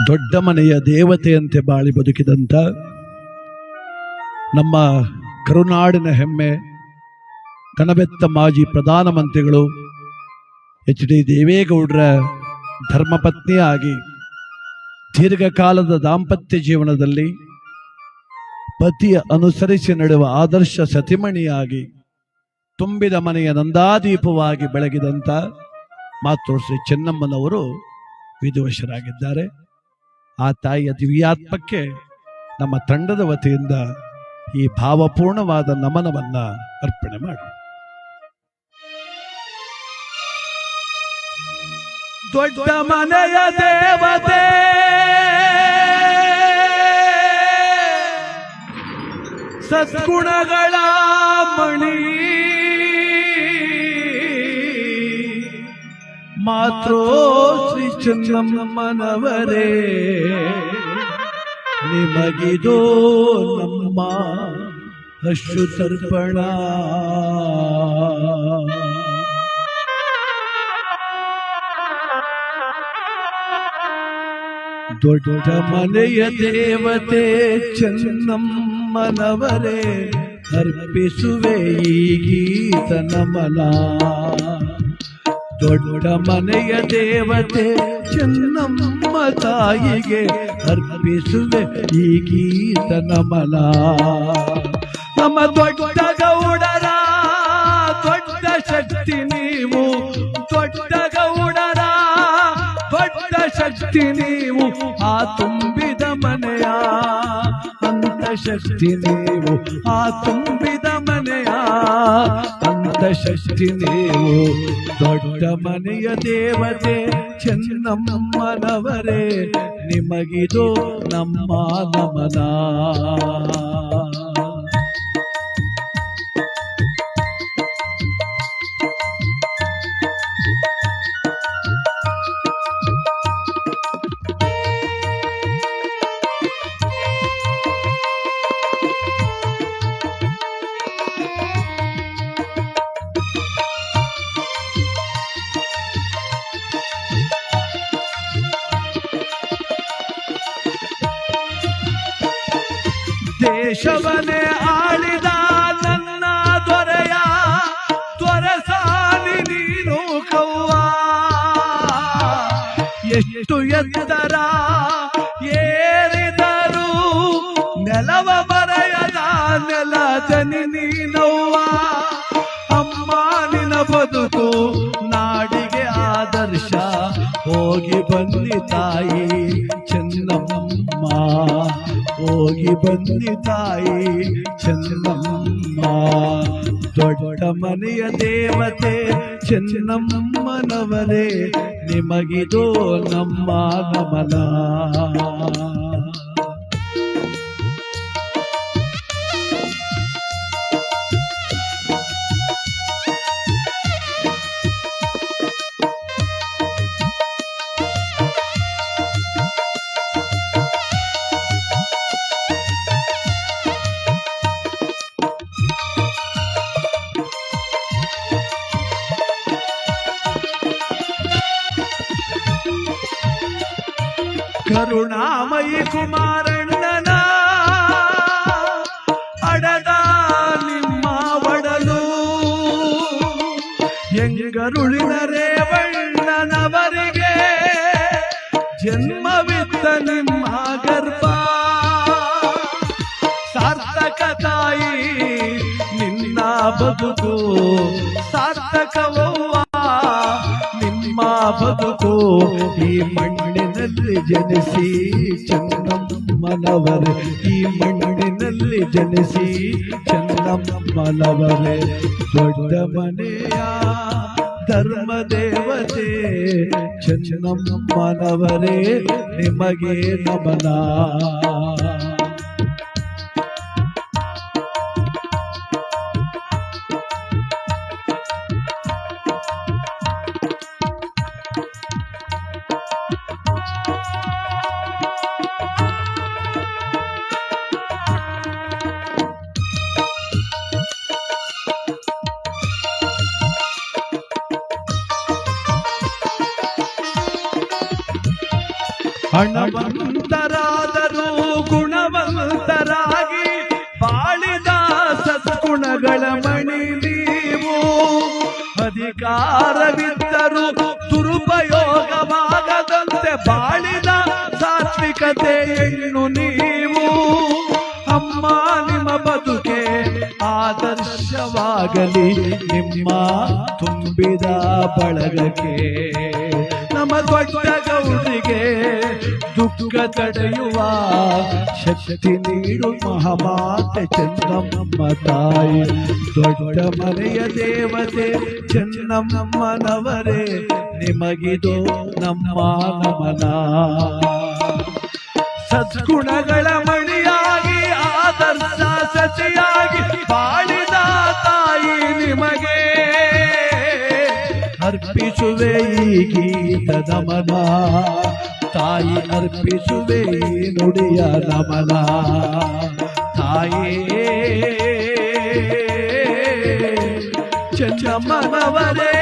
ದೊಡ್ಡ ಮನೆಯ ದೇವತೆಯಂತೆ ಬಾಳಿ ಬದುಕಿದಂಥ ನಮ್ಮ ಕರುನಾಡಿನ ಹೆಮ್ಮೆ ಕಣಬೆತ್ತ ಮಾಜಿ ಪ್ರಧಾನಮಂತ್ರಿಗಳು ಎಚ್.ಡಿ. ದೇವೇಗೌಡರ ಧರ್ಮಪತ್ನಿಯಾಗಿ ದೀರ್ಘಕಾಲದ ದಾಂಪತ್ಯ ಜೀವನದಲ್ಲಿ ಪತಿಯ ಅನುಸರಿಸಿ ನಡೆಯುವ ಆದರ್ಶ ಸತಿಮಣಿಯಾಗಿ ತುಂಬಿದ ಮನೆಯ ನಂದಾದೀಪವಾಗಿ ಬೆಳಗಿದಂಥ ಮಾತೃಶ್ರೀ ಚೆನ್ನಮ್ಮನವರು ವಿಧಿವಶರಾಗಿದ್ದಾರೆ. ಆ ತಾಯಿಯ ದಿವ್ಯಾತ್ಮಕ್ಕೆ ನಮ್ಮ ತಂಡದ ವತಿಯಿಂದ ಈ ಭಾವಪೂರ್ಣವಾದ ನಮನವನ್ನ ಅರ್ಪಣೆ ಮಾಡಿ. ದೊಡ್ಡ ಮನೆಯ ದೇವತೆ ಸದ್ಗುಣಗಳ ಮಣಿ ಮಾತ್ರೋ ಶ್ರೀ ಚೆನ್ನಮ್ಮನವರೇ, ನಿಮಗಿದೋ ನಮ್ಮ ಅಶ್ರುತರ್ಪಣ. ದೊಡ್ಡ ಮನೆಯ ದೇವತೆ ಚೆನ್ನಮ್ಮನವರೇ, ಅರ್ಪಿಸುವೆ ಈ ಗೀತ ನಮನ. ದೊಡ್ಡ ಮನೆಯ ದೇವತೆ ಚೆನ್ನಮ್ಮ ತಾಯಿಗೆ ಅರ್ಪಿಸುವೆ ಈ ಗೀತ ನಮನ. ನಮ್ಮ ದೊಡ್ಡ ಗೌಡರ ದೊಡ್ಡ ಶಕ್ತಿ ನೀವು, ದೊಡ್ಡ ಗೌಡರ ದೊಡ್ಡ ಶಕ್ತಿ ನೀವು, ಆ ತುಂಬಿದ ಮನೆಯ ಅಂತ ಶಕ್ತಿ ನೀವು, ಆ ತುಂಬಿದ ಮನೆಯ ಅಂತ ಶಕ್ತಿ ನೀವು. ದೊಡ್ಡ ಮನೆಯ ದೇವತೆ ಚೆನ್ನಮ್ಮನವರೇ, ನಿಮಗಿದು ನಮ್ಮ ನಮನ. ದೇಶವನ್ನೇ ಆಳಿದ ನನ್ನ ದೊರೆಯ ದೊರಸಾನಿ ನೀನು ಕವ್ವ. ಎಷ್ಟು ಎತ್ತರ ಏರಿದರು ನೆಲವ ಬರೆಯದ ನೆಲದನಿ ನೀನವ್ವ. ಅಮ್ಮ ನಿನ ಬದುಕು ನಾಡಿಗೆ ಆದರ್ಶ, ಹೋಗಿ ಬನ್ನಿ ತಾಯಿ ಚೆನ್ನಮ್ಮ, ಹೋಗಿ ಬನ್ನಿ ತಾಯಿ ಚೆನ್ನಮ್ಮ. ದೊಡ್ಡ ಮನೆಯ ದೇವತೆ ಚೆನ್ನಮ್ಮನವರೇ, ನಿಮಗಿದೋ ನಮ್ಮ ನಮನ. ಕರುಣಾಮಯಿ ಕುಮಾರಣ್ಣನ ಅಡದ ನಿಮ್ಮ ಒಡಲು, ಹೆಂಗರುಳಿನ ರೇವಣ್ಣನವರಿಗೆ ಜನ್ಮವಿತ್ತ ನಿಮ್ಮ ಗರ್ಭ. ಸಾರ್ಥಕ ತಾಯಿ ನಿನ್ನ ಬದುಕು, ಸಾರ್ಥಕವವ್ವ ನಿಮ್ಮ ಬದುಕು. ಈ ಮಣ್ಣಿನಲ್ಲಿ ಜನಿಸಿ ಚೆನ್ನಮ್ಮನವರೇ, ಈ ಮಣ್ಣಿನಲ್ಲಿ ಜನಿಸಿ ಚೆನ್ನಮ್ಮನವರೇ. ದೊಡ್ಡ ಮನೆಯ ಧರ್ಮ ದೇವತೆ ಚೆನ್ನಮ್ಮನವರೇ, ನಿಮಗೆ ನಮನ. ಹಣವಂತರಾದರೂ ಗುಣವಂತರಾಗಿ ಬಾಳಿದ ಸದ್ಗುಣಗಳ ಮಣಿ ನೀವು. ಅಧಿಕಾರವಿದ್ದರೂ ದುರುಪಯೋಗವಾಗದಂತೆ ಬಾಳಿದ ಸಾತ್ವಿಕತೆ ಹೆಣ್ಣು ನೀವು. ಅಮ್ಮ ನಿಮ್ಮ ಬದುಕೆ ಆದರ್ಶವಾಗಲಿ ನಿಮ್ಮ ತುಂಬಿದ ಬಳಗಕ್ಕೆ. ನಮ್ಮ ದೊಡ್ಡ ಗೌರಿಗೆ ದುಃಖ ತಡೆಯುವ ಶಕ್ತಿ ನೀಡು ಮಹಾಮಾತೆ ಚೆನ್ನಮ್ಮ ತಾಯಿ. ದೊಡ್ಡ ಮನೆಯ ದೇವತೆ ಚೆನ್ನಮ್ಮನವರೇ ನಿಮಗಿದು ನಮ್ಮ ನಮನ. ಸದ್ಗುಣಗಳ ಮಣಿಯಾಗಿ ಆದರ್ಶ ಸಚಿಯಾಗಿ ಬಾಳಿದ ತಾಯಿ ನಿಮಗೆ ಅರ್ಪಿಸುವೆ ಈ ಗೀತದ ನಮನ. ತಾಯಿ ಅರ್ಪಿಸುವೆ ಈ ನುಡಿಯ ನಮನ. ತಾಯೇ ಚೆನ್ನಮ್ಮನವರೇ